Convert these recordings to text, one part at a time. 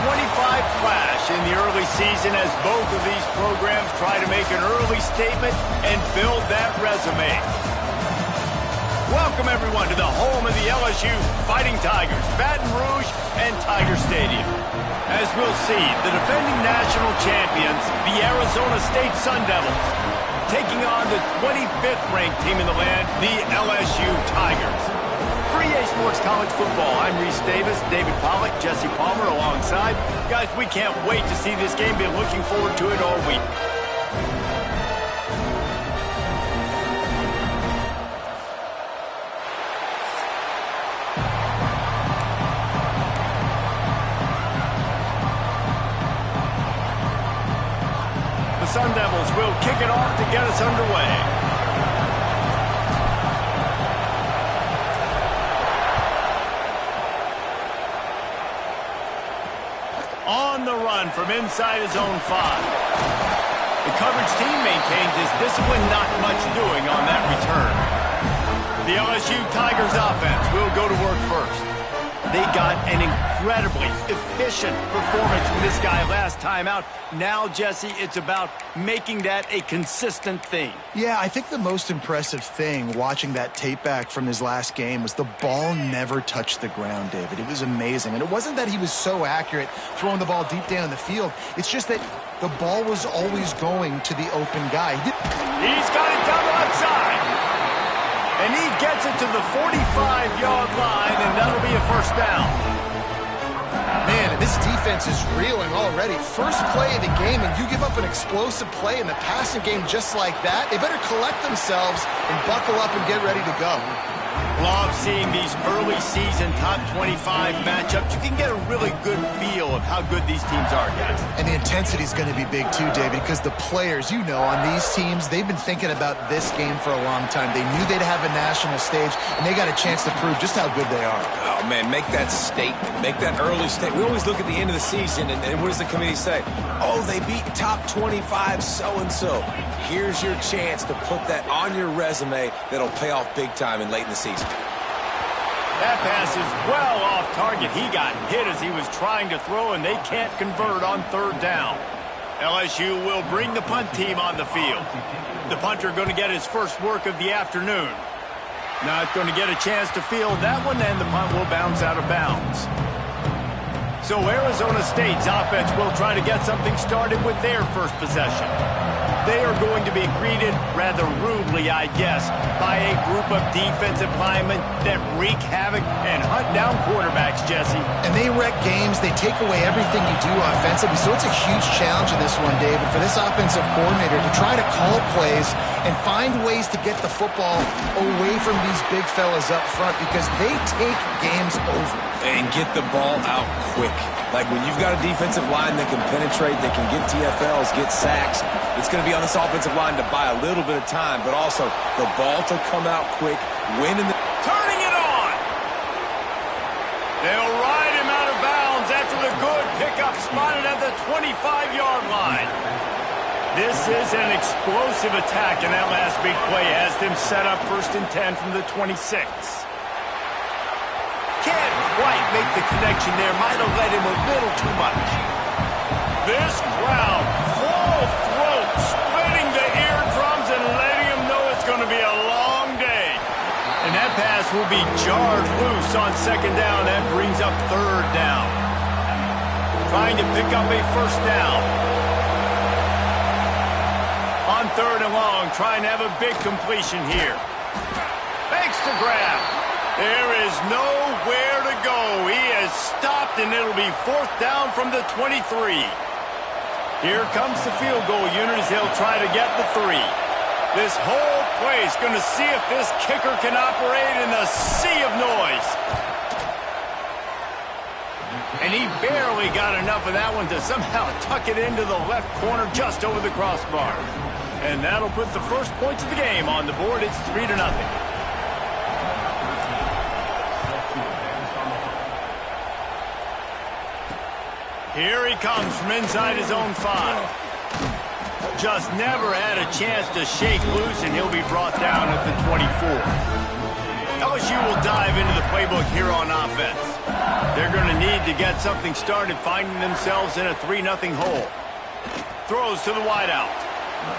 25 clash in the early season as both of these programs try to make an early statement and build that resume. Welcome, everyone, to the home of the LSU Fighting Tigers, Baton Rouge and Tiger Stadium. As we'll see, the defending national champions, the Arizona State Sun Devils, taking on the 25th ranked team in the land, the LSU Tigers. For EA Sports College Football, I'm Reese Davis, David Pollack, Jesse Palmer alongside. Guys, we can't wait to see this game. Been looking forward to it all week. The Sun Devils will kick it off to get us underway. On the run from inside his own 5. The coverage team maintains his discipline, not much doing on that return. The LSU Tigers offense will go to work first. They got an incredibly efficient performance from this guy last time out. Now, Jesse, it's about making that a consistent thing. Yeah, I think the most impressive thing watching that tape back from his last game was the ball never touched the ground, David. It was amazing. And it wasn't that he was so accurate throwing the ball deep down the field. It's just that the ball was always going to the open guy. He's got it down the left side. And he gets it to the 45-yard line, and that'll be a first down. Man, this defense is reeling already. First play of the game, and you give up an explosive play in the passing game just like that. They better collect themselves and buckle up and get ready to go. Love seeing these early season top 25 matchups. You can get a really good feel of how good these teams are, guys. And the intensity is going to be big too, David, because the players, you know, on these teams, they've been thinking about this game for a long time. They knew they'd have a national stage, and they got a chance to prove just how good they are. Oh, man, make that statement. Make that early statement. We always look at the end of the season, and what does the committee say? Oh, they beat top 25 so-and-so. Here's your chance to put that on your resume that'll pay off big time in late in the season. That pass is well off target. He got hit as he was trying to throw, and they can't convert on third down. LSU will bring the punt team on the field. The punter going to get his first work of the afternoon. Not going to get a chance to field that one, and the punt will bounce out of bounds. So Arizona State's offense will try to get something started with their first possession. They are going to be greeted rather rudely, I guess, by a group of defensive linemen that wreak havoc and hunt down quarterbacks, Jesse. And they wreck games. They take away everything you do offensively. So it's a huge challenge in this one, David, for this offensive coordinator to try to call plays and find ways to get the football away from these big fellas up front because they take games over. And get the ball out quick. Like when you've got a defensive line that can penetrate, that can get TFLs, get sacks, it's going to be on this offensive line to buy a little bit of time, but also the ball to come out quick, win in the... Turning it on! They'll ride him out of bounds after the good pickup spotted at the 25-yard line. This is an explosive attack, and that last big play has them set up 1st and 10 from the 26. Can't quite make the connection there. Might have led him a little too much. This crowd full throat, splitting the eardrums and letting him know it's going to be a long day. And that pass will be jarred loose on 2nd down. That brings up 3rd down. Trying to pick up a first down. On 3rd and long, trying to have a big completion here. Makes the grab. There is nowhere to go. He has stopped, and it'll be 4th down from the 23. Here comes the field goal unit as they'll try to get the 3. This whole place going to see if this kicker can operate in the sea of noise. And he barely got enough of that one to somehow tuck it into the left corner just over the crossbar. And that'll put the first points of the game on the board. It's 3-0. Here he comes from inside his own 5. Just never had a chance to shake loose, and he'll be brought down at the 24. LSU will dive into the playbook here on offense. They're going to need to get something started, finding themselves in a 3-0 hole. Throws to the wideout.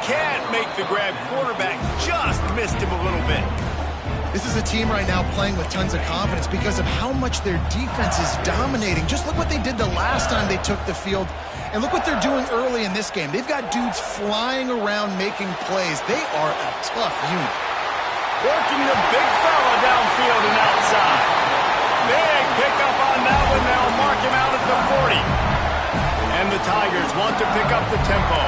Can't make the grab. Quarterback just missed him a little bit. This is a team right now playing with tons of confidence because of how much their defense is dominating. Just look what they did the last time they took the field, and look what they're doing early in this game. They've got dudes flying around making plays. They are a tough unit. Working the big fella downfield and outside. Big pickup on that one. They'll mark him out at the 40. And the Tigers want to pick up the tempo.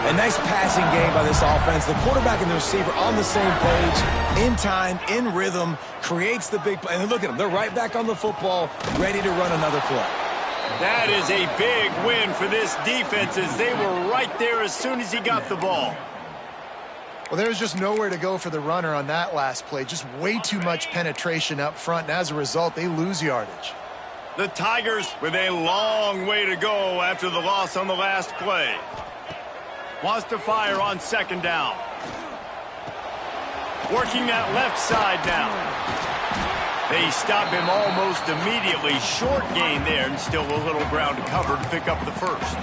A nice passing game by this offense. The quarterback and the receiver on the same page, in time, in rhythm, creates the big play. And look at them. They're right back on the football, ready to run another play. That is a big win for this defense as they were right there as soon as he got the ball. Well, there's just nowhere to go for the runner on that last play. Just way too much penetration up front, and as a result, they lose yardage. The Tigers with a long way to go after the loss on the last play. Wants to fire on 2nd down. Working that left side now. They stop him almost immediately. Short gain there and still a little ground to cover to pick up the first.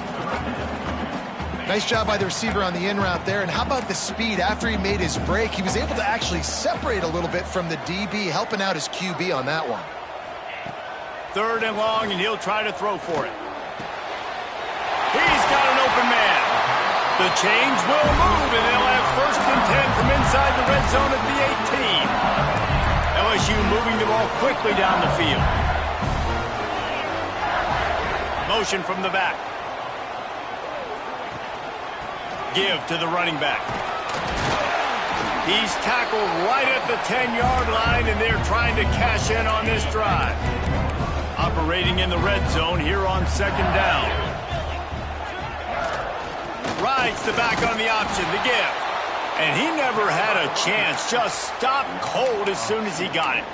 Nice job by the receiver on the in route there. And how about the speed? After he made his break, he was able to actually separate a little bit from the DB, helping out his QB on that one. 3rd and long, and he'll try to throw for it. He's got an open man. The change will move, and they'll have 1st and 10 from inside the red zone at the 18. LSU moving the ball quickly down the field. Motion from the back. Give to the running back. He's tackled right at the 10-yard line, and they're trying to cash in on this drive. Operating in the red zone here on 2nd down. Rides the back on the option, the give. And he never had a chance. Just stopped cold as soon as he got it.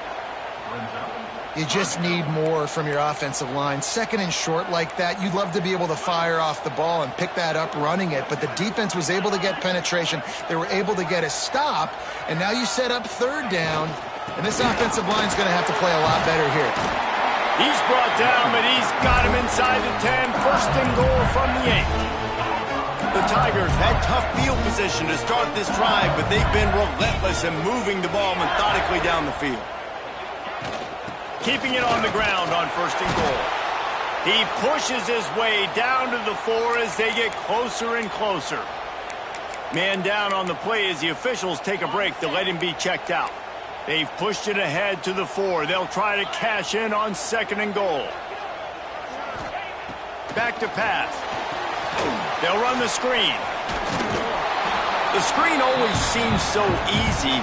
You just need more from your offensive line. 2nd and short like that, you'd love to be able to fire off the ball and pick that up running it. But the defense was able to get penetration. They were able to get a stop. And now you set up 3rd down. And this offensive line's going to have to play a lot better here. He's brought down, but he's got him inside the 10. 1st and goal from the 8. The Tigers had tough field position to start this drive, but they've been relentless in moving the ball methodically down the field. Keeping it on the ground on 1st and goal. He pushes his way down to the 4 as they get closer and closer. Man down on the play as the officials take a break to let him be checked out. They've pushed it ahead to the 4. They'll try to cash in on 2nd and goal. Back to pass. They'll run the screen. The screen always seems so easy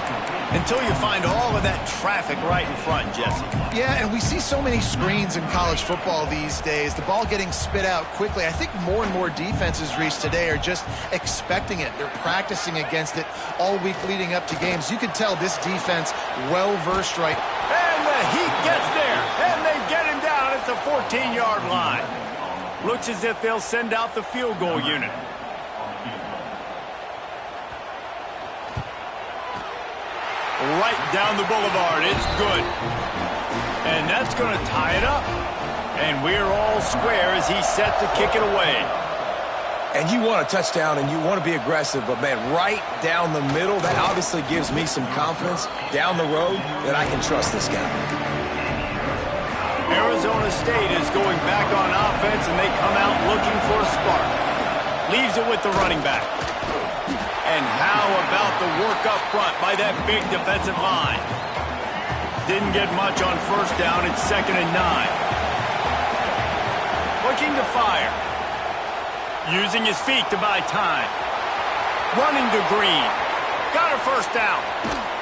until you find all of that traffic right in front, Jesse. Yeah, and we see so many screens in college football these days. The ball getting spit out quickly. I think more and more defenses reached today are just expecting it. They're practicing against it all week leading up to games. You could tell this defense well-versed right. And the heat gets there, and they get him down at the 14-yard line. Looks as if they'll send out the field goal unit. Right down the boulevard. It's good. And that's going to tie it up. And we're all square as he's set to kick it away. And you want a touchdown and you want to be aggressive, but, man, right down the middle, that obviously gives me some confidence down the road that I can trust this guy. Arizona State is going back on offense, and they come out looking for a spark. Leaves it with the running back. And how about the work up front by that big defensive line? Didn't get much on 1st down. It's 2nd and 9. Looking to fire. Using his feet to buy time. Running to Green. Got a 1st down.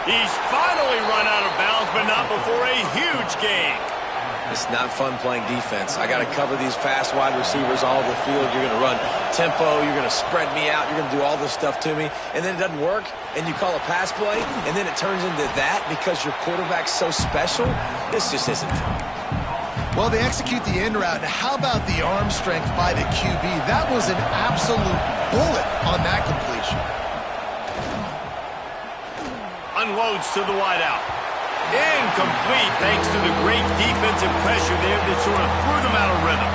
He's finally run out of bounds, but not before a huge gain. It's not fun playing defense. I got to cover ththese fast wide receivers all over the field. You're going to run tempo. You're going to spread me out. You're going to do all this stuff to me. And then it doesn't work, and you call a pass play, and then it turns into that because your quarterback's so special. This just isn't fun. Well, they execute the in route. How about the arm strength by the QB? That was an absolute bullet on that completion. Unloads to the wideout. Incomplete thanks to the great defensive pressure there that sort of threw them out of rhythm.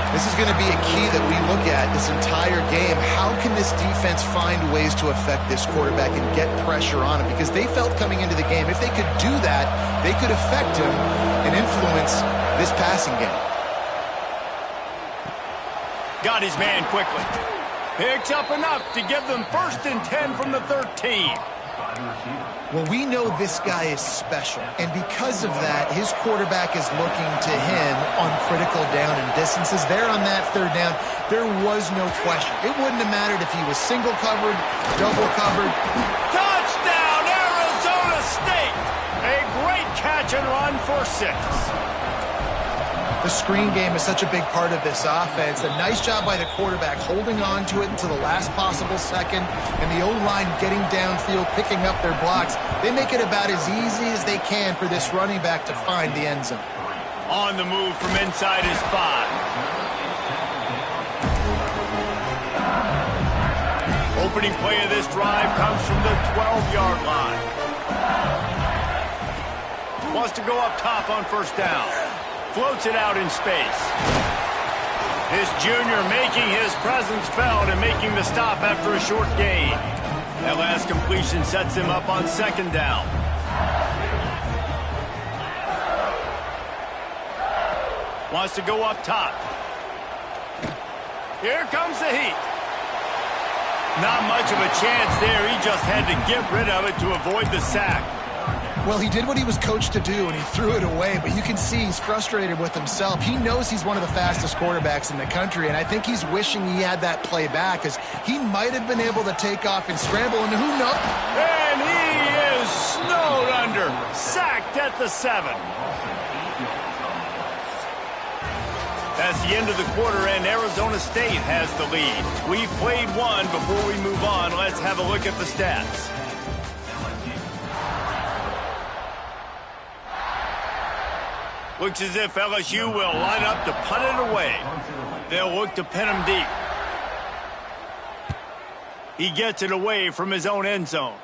This is going to be a key that we look at this entire game. How can this defense find ways to affect this quarterback and get pressure on him? Because they felt coming into the game, if they could do that, they could affect him and influence this passing game. Got his man quickly. Picks up enough to give them 1st and 10 from the 13. Well, we know this guy is special, and because of that, his quarterback is looking to him on critical down and distances. There on that 3rd down, there was no question. It wouldn't have mattered if he was single covered, double covered. Touchdown, Arizona State! A great catch and run for 6. The screen game is such a big part of this offense. A nice job by the quarterback holding on to it until the last possible second, and the O-line getting downfield, picking up their blocks. They make it about as easy as they can for this running back to find the end zone. On the move from inside his 5. Opening play of this drive comes from the 12-yard line. Wants to go up top on 1st down. Floats it out in space. This junior making his presence felt and making the stop after a short gain. That last completion sets him up on 2nd down. Wants to go up top. Here comes the heat. Not much of a chance there. He just had to get rid of it to avoid the sack. Well, he did what he was coached to do, and he threw it away, but you can see he's frustrated with himself. He knows he's one of the fastest quarterbacks in the country, and I think he's wishing he had that play back, because he might have been able to take off and scramble, and who knows? And he is snowed under, sacked at the 7. That's the end of the quarter, and Arizona State has the lead. We've played one. Before we move on, let's have a look at the stats. Looks as if LSU will line up to punt it away. They'll look to pin him deep. He gets it away from his own end zone.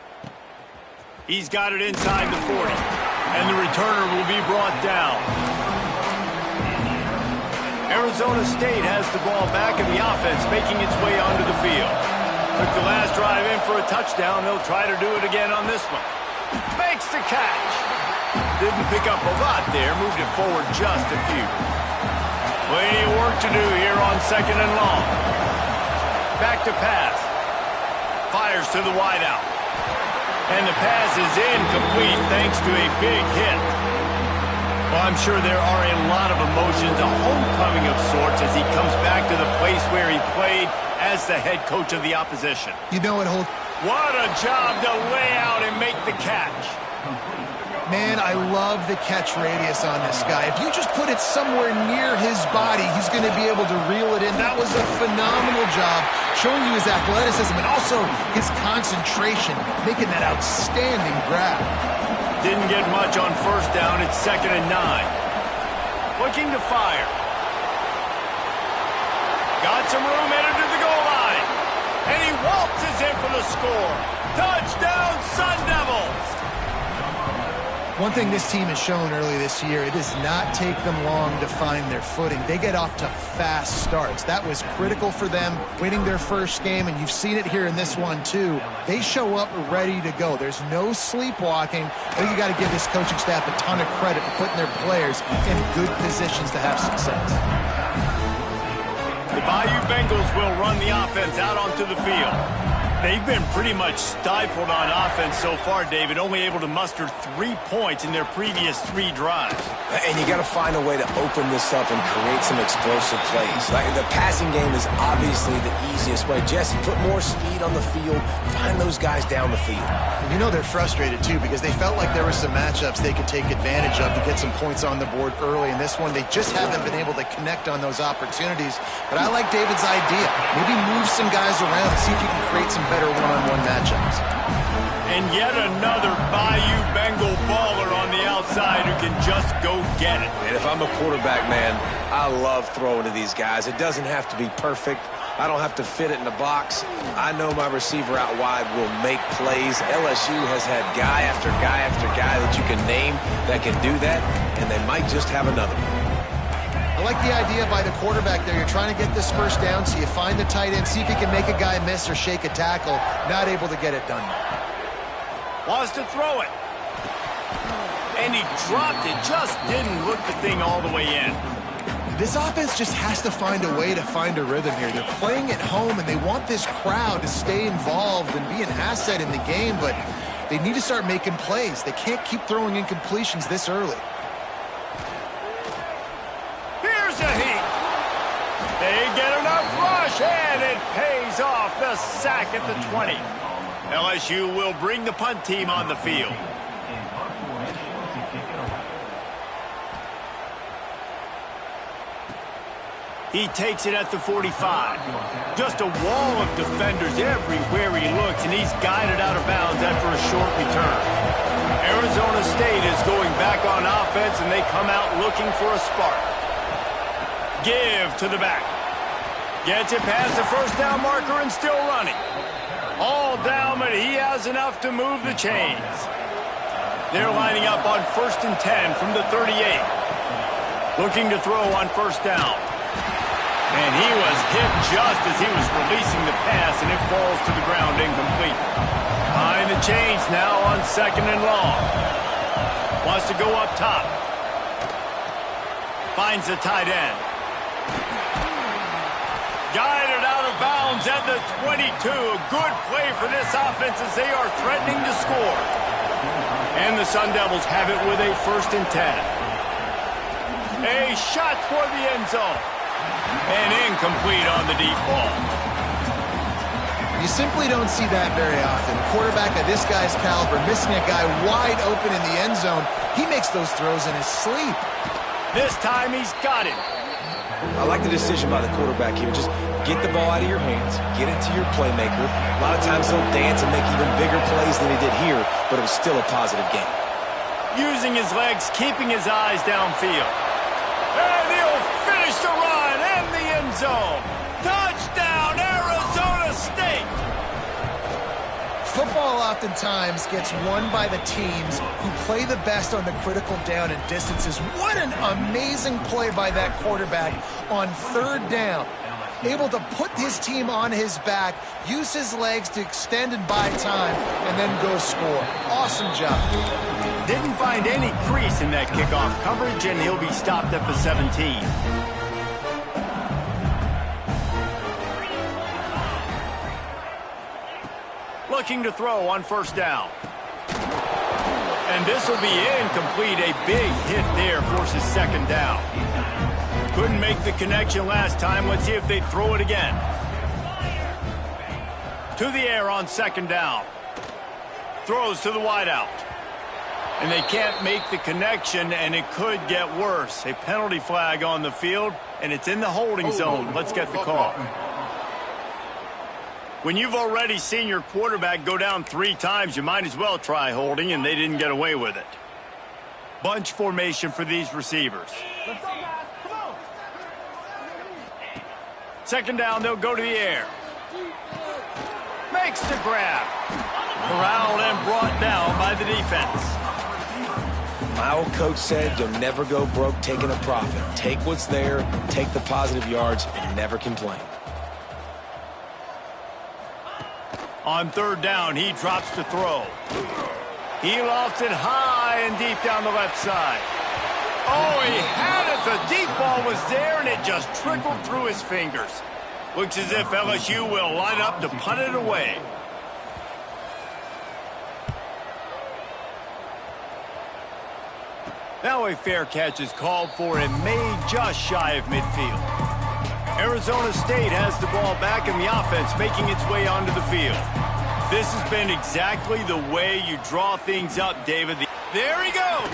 He's got it inside the 40. And the returner will be brought down. Arizona State has the ball back in the offense, making its way onto the field. Took the last drive in for a touchdown. They'll try to do it again on this one. Makes the catch. Didn't pick up a lot there, moved it forward just a few. Plenty of work to do here on 2nd and long. Back to pass. Fires to the wideout. And the pass is incomplete thanks to a big hit. Well, I'm sure there are a lot of emotions, a homecoming of sorts as he comes back to the place where he played as the head coach of the opposition. You know what, Holt? What a job to lay out and make the catch. Man, I love the catch radius on this guy. If you just put it somewhere near his body, he's going to be able to reel it in. That was a phenomenal job, showing you his athleticism and also his concentration, making that outstanding grab. Didn't get much on 1st down. It's 2nd and 9. Looking to fire. Got some room headed to the goal line. And he waltzes in for the score. Touchdown, Sun Devils! One thing this team has shown early this year, it does not take them long to find their footing. They get off to fast starts. That was critical for them, winning their first game, and you've seen it here in this one too. They show up ready to go. There's no sleepwalking. I think you got to give this coaching staff a ton of credit for putting their players in good positions to have success. The Bayou Bengals will run the offense out onto the field. They've been pretty much stifled on offense so far, David, only able to muster 3 points in their previous 3 drives. And you got to find a way to open this up and create some explosive plays. Like the passing game is obviously the easiest way. Jesse, put more speed on the field. Find those guys down the field. You know they're frustrated, too, because they felt like there were some matchups they could take advantage of to get some points on the board early. In this one, they just haven't been able to connect on those opportunities. But I like David's idea. Maybe move some guys around and see if you can create some better one-on-one matchups. And yet another Bayou Bengal baller on the outside who can just go get it. And if I'm a quarterback, man, I love throwing to these guys. It doesn't have to be perfect. I don't have to fit it in the box. I know my receiver out wide will make plays. LSU has had guy after guy after guy that you can name that can do that, and they might just have another one. I like the idea by the quarterback there. You're trying to get this first down, so you find the tight end, see if he can make a guy miss or shake a tackle. Not able to get it done. Wants to throw it. And he dropped it. Just didn't look the thing all the way in. This offense just has to find a way to find a rhythm here. They're playing at home, and they want this crowd to stay involved and be an asset in the game, but they need to start making plays. They can't keep throwing incompletions this early. Here's a heat. They get enough rush, and it pays off. The sack at the 20. LSU will bring the punt team on the field. He takes it at the 45. Just a wall of defenders everywhere he looks, and he's guided out of bounds after a short return. Arizona State is going back on offense, and they come out looking for a spark. Give to the back. Gets it past the first down marker and still running. All down, but he has enough to move the chains. They're lining up on 1st and 10 from the 38. Looking to throw on first down. And he was hit just as he was releasing the pass, and it falls to the ground incomplete. Behind the chains now on 2nd and long. Wants to go up top. Finds the tight end. Guided out of bounds at the 22. A good play for this offense as they are threatening to score. And the Sun Devils have it with a 1st and 10. A shot toward the end zone. And incomplete on the deep ball. You simply don't see that very often. A quarterback of this guy's caliber missing a guy wide open in the end zone. He makes those throws in his sleep. This time he's got it. I like the decision by the quarterback here. Just get the ball out of your hands. Get it to your playmaker. A lot of times he'll dance and make even bigger plays than he did here, but it was still a positive game. Using his legs, keeping his eyes downfield. And he'll finish the run and the end zone. Touchdown, Arizona State! Football oftentimes gets won by the teams who play the best on the critical down and distances. What an amazing play by that quarterback on 3rd down. Able to put his team on his back, use his legs to extend and buy time, and then go score. Awesome job. Didn't find any crease in that kickoff coverage, and he'll be stopped at the 17. Looking to throw on first down. And this will be incomplete. A big hit there forces 2nd down. Couldn't make the connection last time. Let's see if they throw it again. To the air on 2nd down. Throws to the wideout. And they can't make the connection, and it could get worse. A penalty flag on the field, and it's in the holding zone. Let's get the call. When you've already seen your quarterback go down 3 times, you might as well try holding, and they didn't get away with it. Bunch formation for these receivers. 2nd down, they'll go to the air. Makes the grab. Corralled and brought down by the defense. My old coach said you'll never go broke taking a profit. Take what's there, take the positive yards, and never complain. On 3rd down, he drops to throw. He lofts it high and deep down the left side. Oh, he had it. The deep ball was there, and it just trickled through his fingers. Looks as if LSU will line up to punt it away. Now a fair catch is called for and made just shy of midfield. Arizona State has the ball back and the offense making its way onto the field. This has been exactly the way you draw things up, David. There he goes.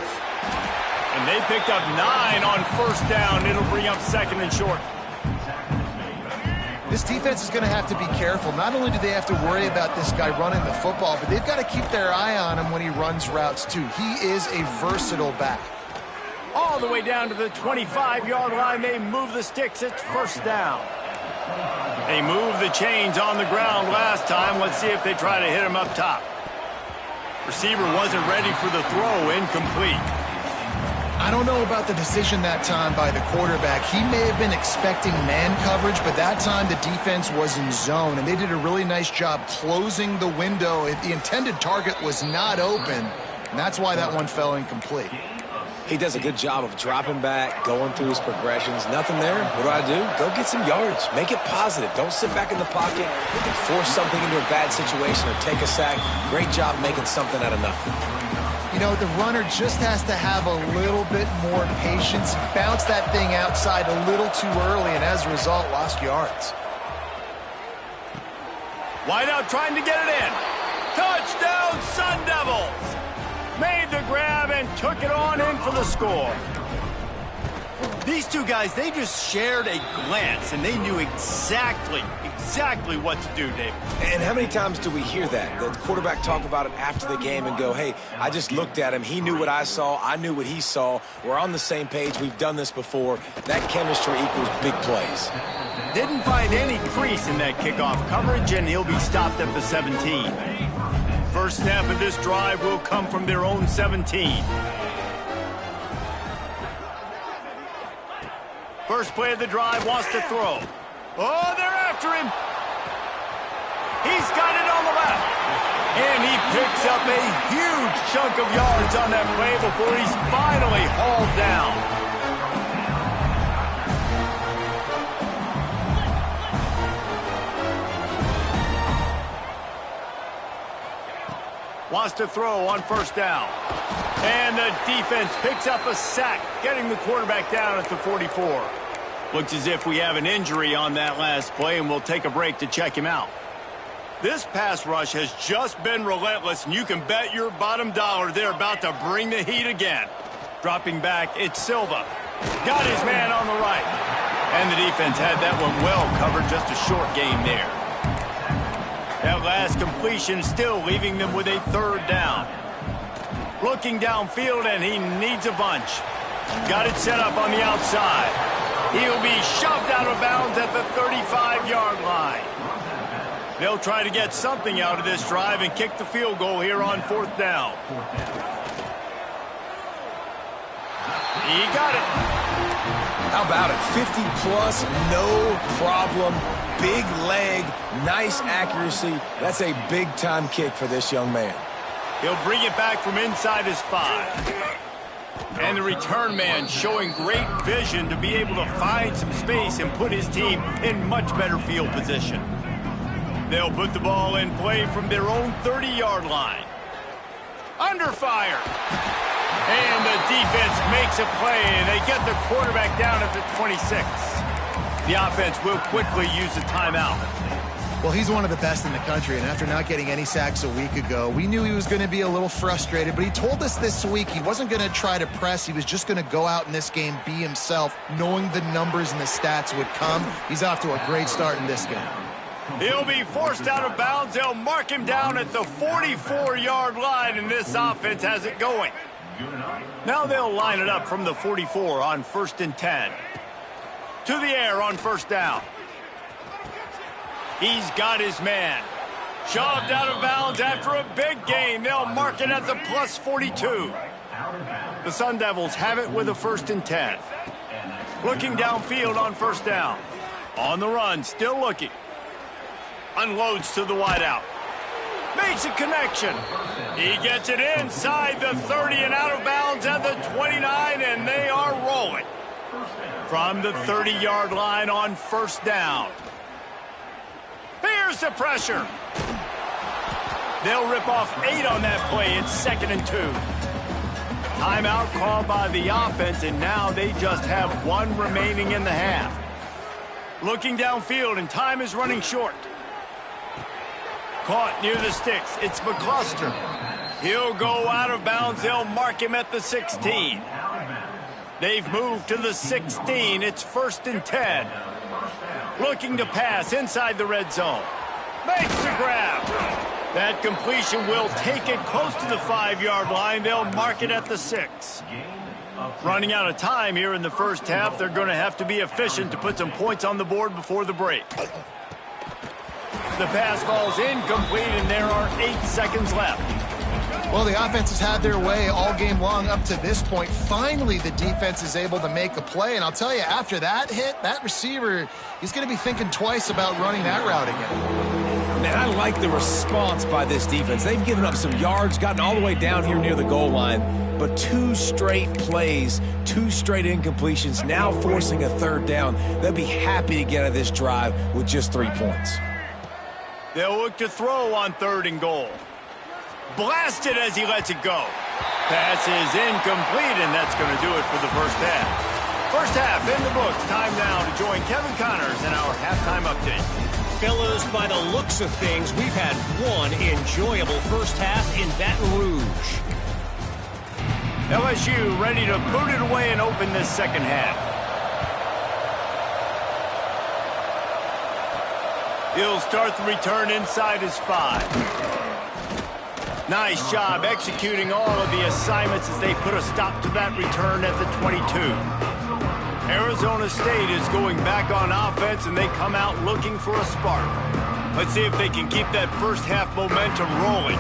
And they picked up 9 on first down. It'll bring up 2nd and short. This defense is going to have to be careful. Not only do they have to worry about this guy running the football, but they've got to keep their eye on him when he runs routes, too. He is a versatile back. All the way down to the 25-yard line. They move the sticks. It's first down. They moved the chains on the ground last time. Let's see if they try to hit him up top. Receiver wasn't ready for the throw. Incomplete. I don't know about the decision that time by the quarterback. He may have been expecting man coverage, but that time the defense was in zone, and they did a really nice job closing the window. The intended target was not open, and that's why that one fell incomplete. He does a good job of dropping back, going through his progressions. Nothing there. What do? Go get some yards. Make it positive. Don't sit back in the pocket and force something into a bad situation or take a sack. Great job making something out of nothing. You know, the runner just has to have a little bit more patience. Bounce that thing outside a little too early, and as a result, lost yards. Wideout trying to get it in. Touchdown, Sun Devils! Made the grab and took it on in for the score. These two guys, they just shared a glance, and they knew exactly what to do, Dave. And how many times do we hear that? The quarterback talk about it after the game and go, hey, I just looked at him. He knew what I saw. I knew what he saw. We're on the same page. We've done this before. That chemistry equals big plays. Didn't find any crease in that kickoff coverage, and he'll be stopped at the 17. First snap of this drive will come from their own 17. First play of the drive, wants to throw. Oh, they're after him. He's got it on the left. And he picks up a huge chunk of yards on that play before he's finally hauled down. Wants to throw on first down. And the defense picks up a sack, getting the quarterback down at the 44. Looks as if we have an injury on that last play, and we'll take a break to check him out. This pass rush has just been relentless, and you can bet your bottom dollar they're about to bring the heat again. Dropping back, it's Silva. Got his man on the right. And the defense had that one well covered, just a short game there. That last completion still leaving them with a third down. Looking downfield, and he needs a bunch. Got it set up on the outside. He'll be shoved out of bounds at the 35-yard line. They'll try to get something out of this drive and kick the field goal here on fourth down. He got it. How about it? 50-plus, no problem. Big leg, nice accuracy. That's a big-time kick for this young man. He'll bring it back from inside his 5. And the return man showing great vision to be able to find some space and put his team in much better field position. They'll put the ball in play from their own 30-yard line. Under fire. And the defense makes a play, and they get the quarterback down at the 26. The offense will quickly use a timeout. Well, he's one of the best in the country, and after not getting any sacks a week ago, we knew he was going to be a little frustrated, but he told us this week he wasn't going to try to press. He was just going to go out in this game, be himself, knowing the numbers and the stats would come. He's off to a great start in this game. He'll be forced out of bounds. They'll mark him down at the 44-yard line, and this offense has it going. Now they'll line it up from the 44 on 1st and 10. To the air on first down. He's got his man. Shoved out of bounds after a big gain. They'll mark it at the plus 42. The Sun Devils have it with a 1st and 10. Looking downfield on first down. On the run, still looking. Unloads to the wideout. Makes a connection. He gets it inside the 30 and out of bounds at the 29, and they are rolling. From the 30-yard line on first down. Here's the pressure. They'll rip off 8 on that play. It's 2nd and 2. Timeout called by the offense, and now they just have 1 remaining in the half. Looking downfield, and time is running short. Caught near the sticks. It's McCluster. He'll go out of bounds. They'll mark him at the 16. They've moved to the 16. It's 1st and 10. Looking to pass inside the red zone. Makes the grab. That completion will take it close to the 5-yard line. They'll mark it at the 6. Running out of time here in the first half, they're going to have to be efficient to put some points on the board before the break. The pass falls incomplete, and there are 8 seconds left. Well, the offense has had their way all game long up to this point. Finally, the defense is able to make a play. And I'll tell you, after that hit, that receiver, he's going to be thinking twice about running that route again. Man, I like the response by this defense. They've given up some yards, gotten all the way down here near the goal line. But 2 straight plays, 2 straight incompletions, now forcing a third down. They'll be happy to get out of this drive with just 3 points. They'll look to throw on 3rd and goal. Blasted as he lets it go. Pass is incomplete, and that's going to do it for the first half. First half in the books. Time now to join Kevin Connors in our halftime update. Fellas, by the looks of things, we've had one enjoyable first half in Baton Rouge. LSU ready to boot it away and open this second half. He'll start the return inside his 5. Nice job executing all of the assignments as they put a stop to that return at the 22. Arizona State is going back on offense, and they come out looking for a spark. Let's see if they can keep that first half momentum rolling.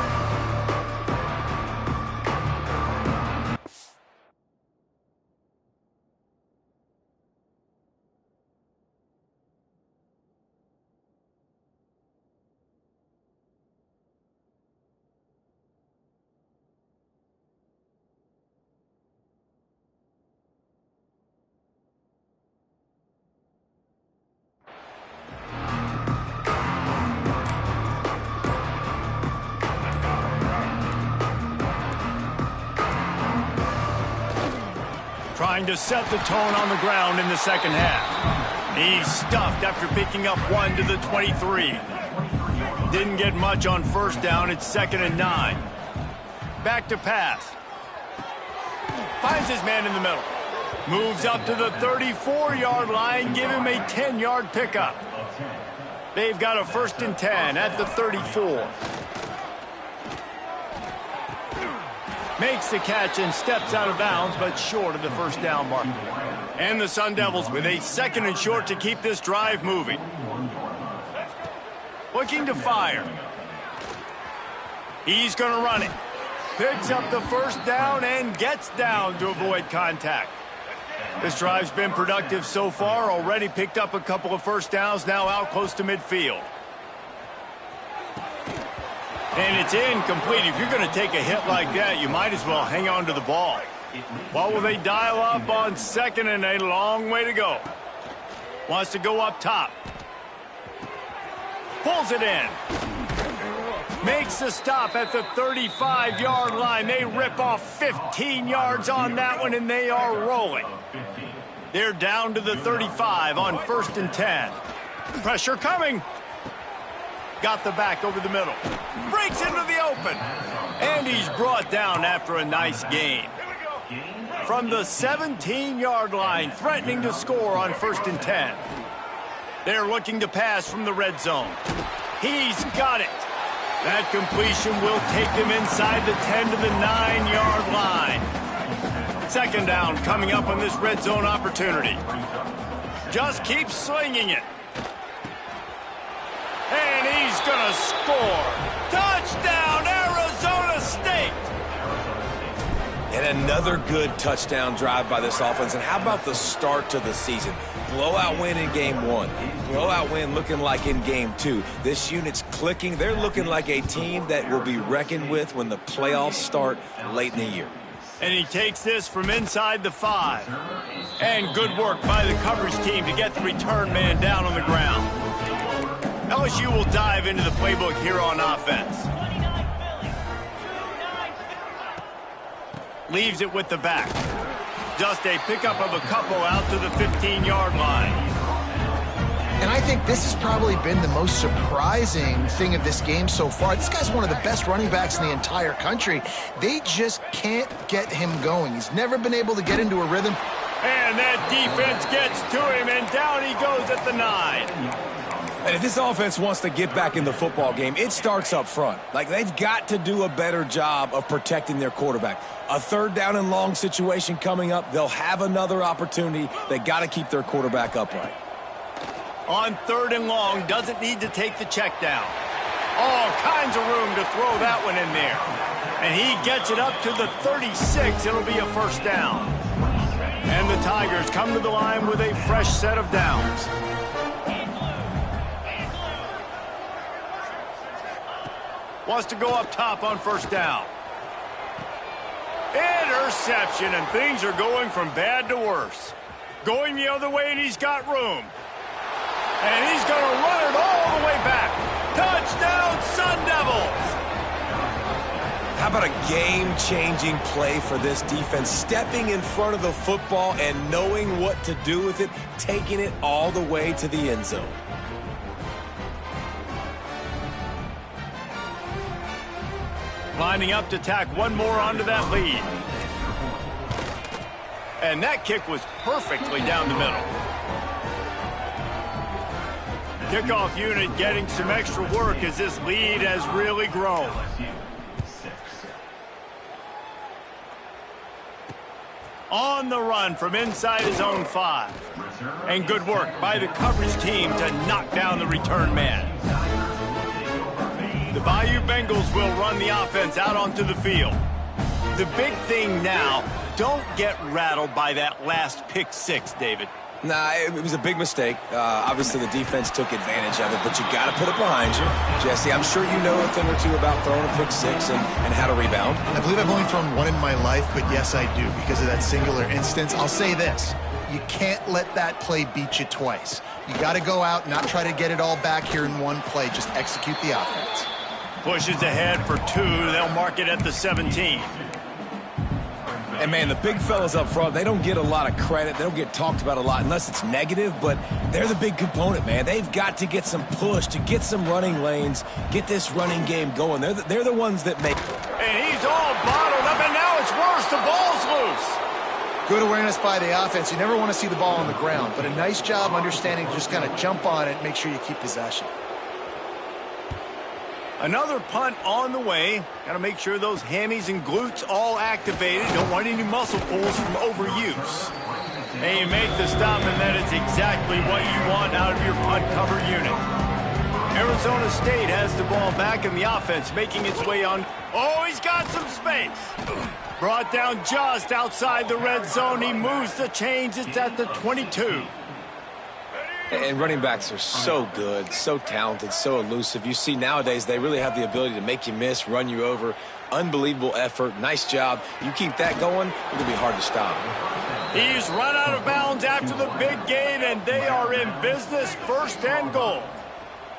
Trying to set the tone on the ground in the second half. He's stuffed after picking up 1 to the 23. Didn't get much on first down. It's 2nd and 9. Back to pass. Finds his man in the middle. Moves up to the 34-yard line. Give him a 10-yard pickup. They've got a 1st and 10 at the 34. Makes the catch and steps out of bounds, but short of the first down mark. And the Sun Devils with a 2nd and short to keep this drive moving. Looking to fire. He's going to run it. Picks up the first down and gets down to avoid contact. This drive's been productive so far. Already picked up a couple of first downs, now out close to midfield. And it's incomplete. If you're going to take a hit like that, you might as well hang on to the ball. What will they dial up on 2nd and a long way to go? Wants to go up top. Pulls it in. Makes the stop at the 35-yard line. They rip off 15 yards on that one, and they are rolling. They're down to the 35 on 1st and 10. Pressure coming. Got the back over the middle. Breaks into the open. And he's brought down after a nice gain. From the 17-yard line, threatening to score on 1st and 10. They're looking to pass from the red zone. He's got it. That completion will take them inside the 10 to the 9-yard line. 2nd down coming up on this red zone opportunity. Just keep slinging it. And he's going to score. Touchdown, Arizona State! And another good touchdown drive by this offense. And how about the start to the season? Blowout win in game 1. Blowout win looking like in game 2. This unit's clicking. They're looking like a team that will be reckoned with when the playoffs start late in the year. And he takes this from inside the 5. And good work by the coverage team to get the return man down on the ground. LSU will dive into the playbook here on offense. Leaves it with the back. Just a pickup of a couple out to the 15-yard line. And I think this has probably been the most surprising thing of this game so far. This guy's one of the best running backs in the entire country. They just can't get him going. He's never been able to get into a rhythm. And that defense gets to him, and down he goes at the 9. And if this offense wants to get back in the football game, it starts up front. Like, they've got to do a better job of protecting their quarterback. A third down and long situation coming up, they'll have another opportunity. They got to keep their quarterback upright. On 3rd and long, doesn't need to take the check down. All kinds of room to throw that one in there. And he gets it up to the 36. It'll be a first down. And the Tigers come to the line with a fresh set of downs. Wants to go up top on first down. Interception, and things are going from bad to worse. Going the other way, and he's got room. And he's going to run it all the way back. Touchdown, Sun Devils! How about a game-changing play for this defense? Stepping in front of the football and knowing what to do with it, taking it all the way to the end zone. Lining up to tack one more onto that lead. And that kick was perfectly down the middle. Kickoff unit getting some extra work as this lead has really grown. On the run from inside his own 5. And good work by the coverage team to knock down the return man. The Bayou Bengals will run the offense out onto the field. The big thing now, don't get rattled by that last pick 6, David. Nah, it was a big mistake. Obviously, the defense took advantage of it, but you got to put it behind you. Jesse, I'm sure you know a thing or two about throwing a pick 6 and how to rebound. I believe I've only thrown one in my life, but yes, I do because of that singular instance. I'll say this. You can't let that play beat you twice. You got to go out and not try to get it all back here in one play. Just execute the offense. Pushes ahead for 2. They'll mark it at the 17. And, man, the big fellas up front, they don't get a lot of credit. They don't get talked about a lot unless it's negative, but they're the big component, man. They've got to get some push, to get some running lanes, get this running game going. They're the ones that make it. And he's all bottled up, and now it's worse. The ball's loose. Good awareness by the offense. You never want to see the ball on the ground, but a nice job understanding to just kind of jump on it and make sure you keep possession. Another punt on the way. Got to make sure those hammies and glutes all activated. Don't want any muscle pulls from overuse. And you make the stop, and that is exactly what you want out of your punt cover unit. Arizona State has the ball back in the offense, making its way on. Oh, he's got some space. Brought down just outside the red zone. He moves the chains. It's at the 22. And running backs are so good, so talented, so elusive. You see nowadays they really have the ability to make you miss, run you over. Unbelievable effort. Nice job. You keep that going, it's going to be hard to stop. He's run out of bounds after the big gain, and they are in business. 1st and goal.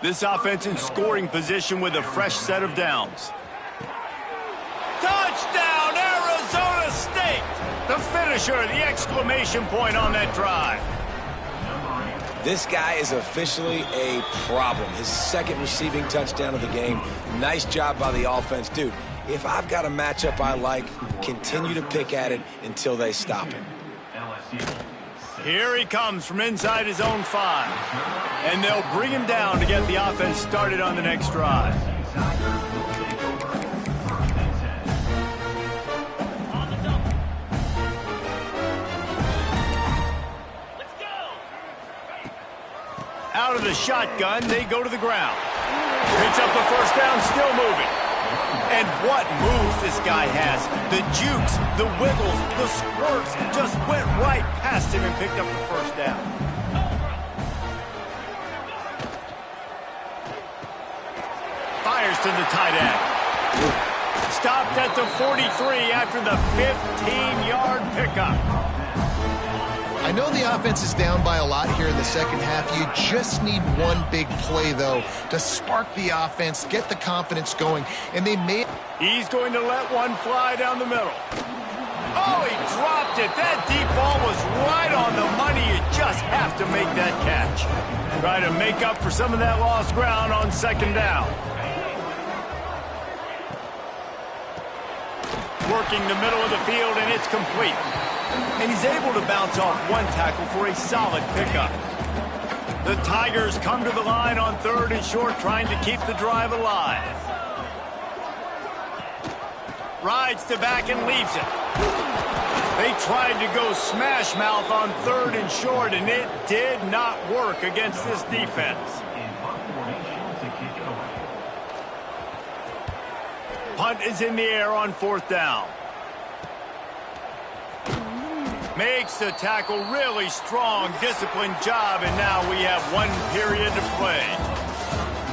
This offense in scoring position with a fresh set of downs. Touchdown, Arizona State! The finisher, the exclamation point on that drive. This guy is officially a problem. His 2nd receiving touchdown of the game. Nice job by the offense. Dude, if I've got a matchup I like, continue to pick at it until they stop him. Here he comes from inside his own 5. And they'll bring him down to get the offense started on the next drive. Out of the shotgun, they go to the ground. Picks up the first down, still moving. And what moves this guy has. The jukes, the wiggles, the squirts just went right past him and picked up the first down. Fires to the tight end. Stopped at the 43 after the 15-yard pickup. I know the offense is down by a lot here in the second half. You just need one big play, though, to spark the offense, get the confidence going, and they may... He's going to let one fly down the middle. Oh, he dropped it. That deep ball was right on the money. You just have to make that catch. Try to make up for some of that lost ground on 2nd down. Working the middle of the field, and it's complete. And he's able to bounce off one tackle for a solid pickup. The Tigers come to the line on 3rd and short, trying to keep the drive alive. Rides to back and leaves it. They tried to go smash mouth on 3rd and short, and it did not work against this defense. Punt is in the air on 4th down. Makes the tackle, really strong, disciplined job, and now we have 1 period to play.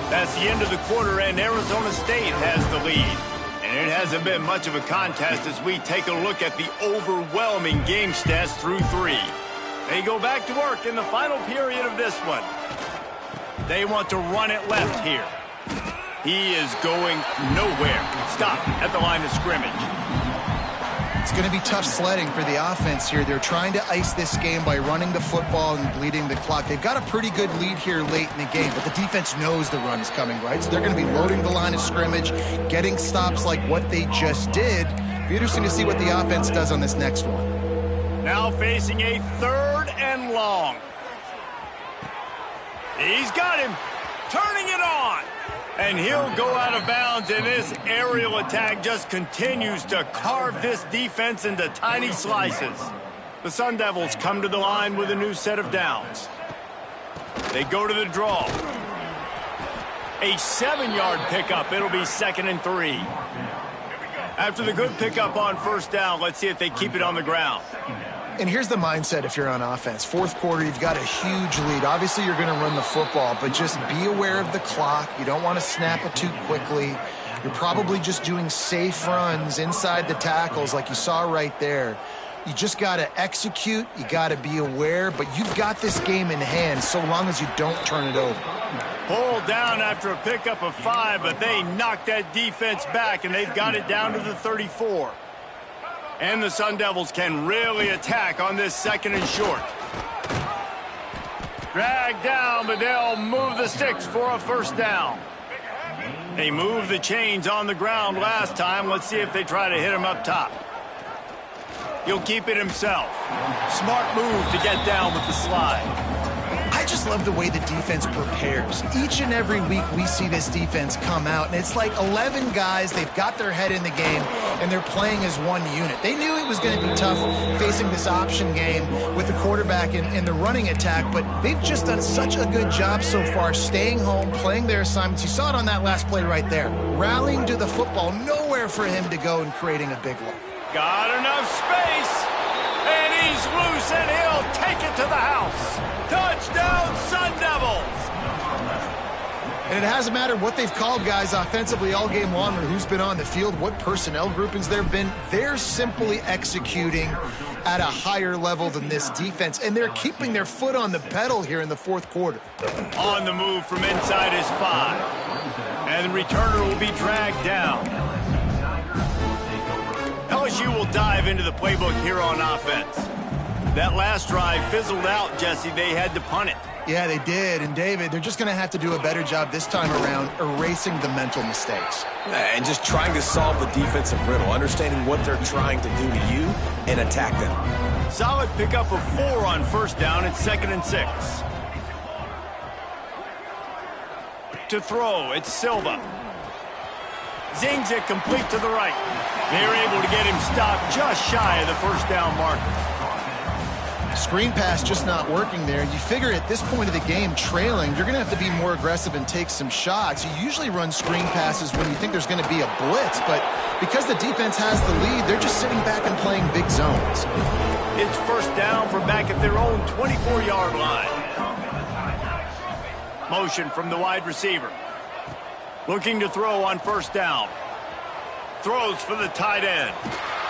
That's the end of the quarter, and Arizona State has the lead. And it hasn't been much of a contest as we take a look at the overwhelming game stats through 3. They go back to work in the final period of this one. They want to run it left here. He is going nowhere. Stop at the line of scrimmage. It's going to be tough sledding for the offense here. They're trying to ice this game by running the football and bleeding the clock. They've got a pretty good lead here late in the game, but the defense knows the run is coming, right? So they're going to be loading the line of scrimmage, getting stops like what they just did. Be interesting to see what the offense does on this next one. Now facing a 3rd and long. He's got him. Turning it on. And he'll go out of bounds, and this aerial attack just continues to carve this defense into tiny slices. The Sun Devils come to the line with a new set of downs. They go to the draw. A 7-yard pickup. It'll be 2nd and 3. After the good pickup on 1st down, let's see if they keep it on the ground. And here's the mindset if you're on offense. 4th quarter, you've got a huge lead. Obviously, you're going to run the football, but just be aware of the clock. You don't want to snap it too quickly. You're probably just doing safe runs inside the tackles like you saw right there. You just got to execute. You got to be aware, but you've got this game in hand so long as you don't turn it over. Pulled down after a pickup of 5, but they knocked that defense back, and they've got it down to the 34. And the Sun Devils can really attack on this 2nd and short. Dragged down, but they'll move the sticks for a 1st down. They moved the chains on the ground last time. Let's see if they try to hit him up top. He'll keep it himself. Smart move to get down with the slide. I just love the way the defense prepares. Each and every week we see this defense come out, and it's like 11 guys. They've got their head in the game, and they're playing as one unit. They knew it was going to be tough facing this option game with the quarterback in the running attack, but they've just done such a good job so far staying home, playing their assignments. You saw it on that last play right there. Rallying to the football, nowhere for him to go and creating a big look. Got enough space, and he's loose, and he'll take it to the house. Touchdown, Sun Devils! And it hasn't mattered what they've called guys offensively all game long or who's been on the field, what personnel groupings there have been. They're simply executing at a higher level than this defense, and they're keeping their foot on the pedal here in the 4th quarter. On the move from inside his 5. And the returner will be dragged down. LSU will dive into the playbook here on offense. That last drive fizzled out, Jesse. They had to punt it. Yeah, they did. And, David, they're just going to have to do a better job this time around erasing the mental mistakes. And just trying to solve the defensive riddle, understanding what they're trying to do to you and attack them. Solid pickup of 4 on 1st down. It's 2nd and 6. To throw, it's Silva. Zings it complete to the right. They're able to get him stopped just shy of the 1st down marker. Screen pass just not working there. You figure at this point of the game, trailing, you're going to have to be more aggressive and take some shots. You usually run screen passes when you think there's going to be a blitz, but because the defense has the lead, they're just sitting back and playing big zones. It's 1st down from back at their own 24-yard line. Motion from the wide receiver. Looking to throw on 1st down. Throws for the tight end.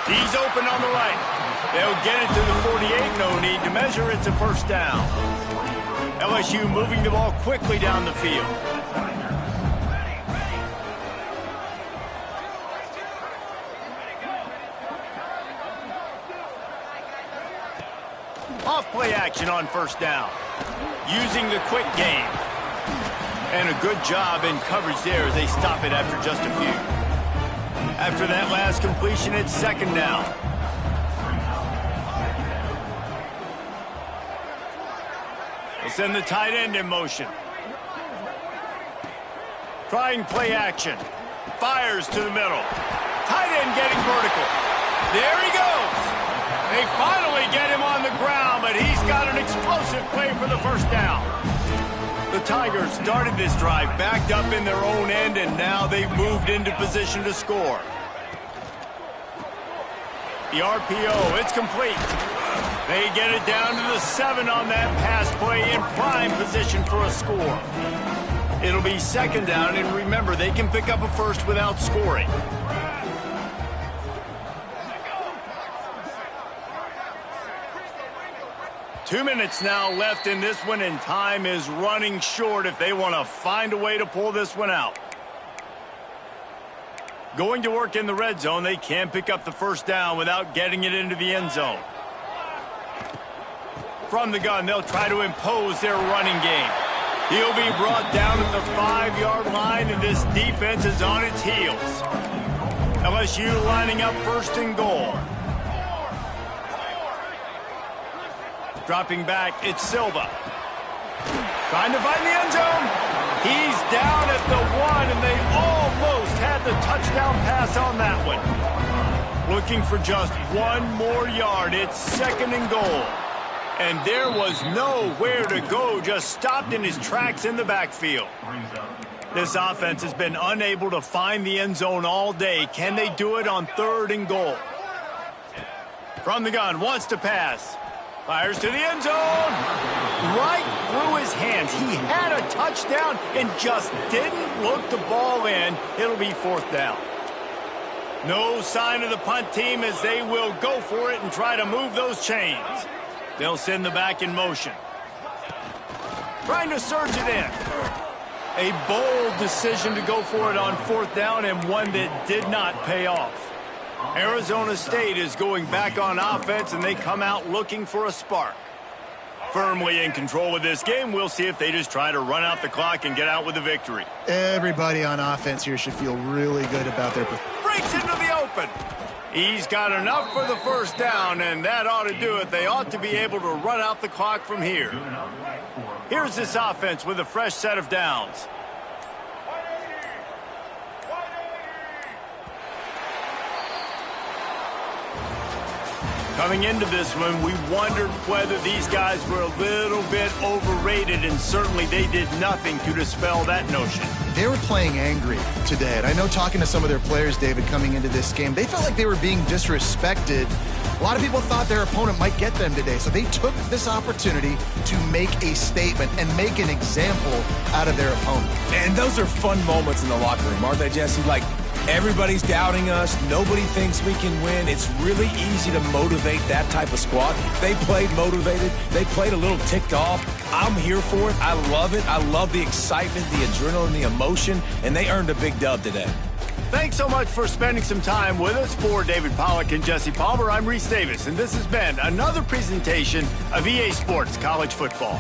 He's open on the right. They'll get it to the 48. No need to measure. It's a 1st down. LSU moving the ball quickly down the field. Off-play action on 1st down. Using the quick game. And a good job in coverage there as they stop it after just a few. After that last completion, it's 2nd down. They'll send the tight end in motion. Trying play action. Fires to the middle. Tight end getting vertical. There he goes. They finally get him on the ground, but he's got an explosive play for the first down. The Tigers started this drive backed up in their own end, and now they've moved into position to score. The RPO, it's complete. They get it down to the 7 on that pass play in prime position for a score. It'll be second down, and remember, they can pick up a first without scoring. Two minutes now left in this one, and time is running short if they want to find a way to pull this one out. Going to work in the red zone, they can't pick up the first down without getting it into the end zone. From the gun, they'll try to impose their running game. He'll be brought down at the 5-yard line, and this defense is on its heels. LSU lining up first and goal. Dropping back, it's Silva. Trying to find the end zone. He's down at the 1, and they almost had the touchdown pass on that one. Looking for just one more yard. It's second and goal. And there was nowhere to go, just stopped in his tracks in the backfield. This offense has been unable to find the end zone all day. Can they do it on third and goal? From the gun, wants to pass. Fires to the end zone. Right through his hands. He had a touchdown and just didn't look the ball in. It'll be fourth down. No sign of the punt team as they will go for it and try to move those chains. They'll send the back in motion. Trying to surge it in. A bold decision to go for it on fourth down, and one that did not pay off. Arizona State is going back on offense, and they come out looking for a spark. Firmly in control of this game. We'll see if they just try to run out the clock and get out with a victory. Everybody on offense here should feel really good about their performance. Breaks into the open. He's got enough for the first down, and that ought to do it. They ought to be able to run out the clock from here. Here's this offense with a fresh set of downs. Coming into this one, we wondered whether these guys were a little bit overrated, and certainly they did nothing to dispel that notion. They were playing angry today, and I know talking to some of their players, David, coming into this game, they felt like they were being disrespected. A lot of people thought their opponent might get them today, so they took this opportunity to make a statement and make an example out of their opponent. And those are fun moments in the locker room, aren't they, Jesse? Like, everybody's doubting us. Nobody thinks we can win. It's really easy to motivate that type of squad. They played motivated. They played a little ticked off. I'm here for it. I love it. I love the excitement, the adrenaline, the emotion, and they earned a big dub today. Thanks so much for spending some time with us. For David Pollack and Jesse Palmer, I'm Reese Davis, and this has been another presentation of EA Sports College Football.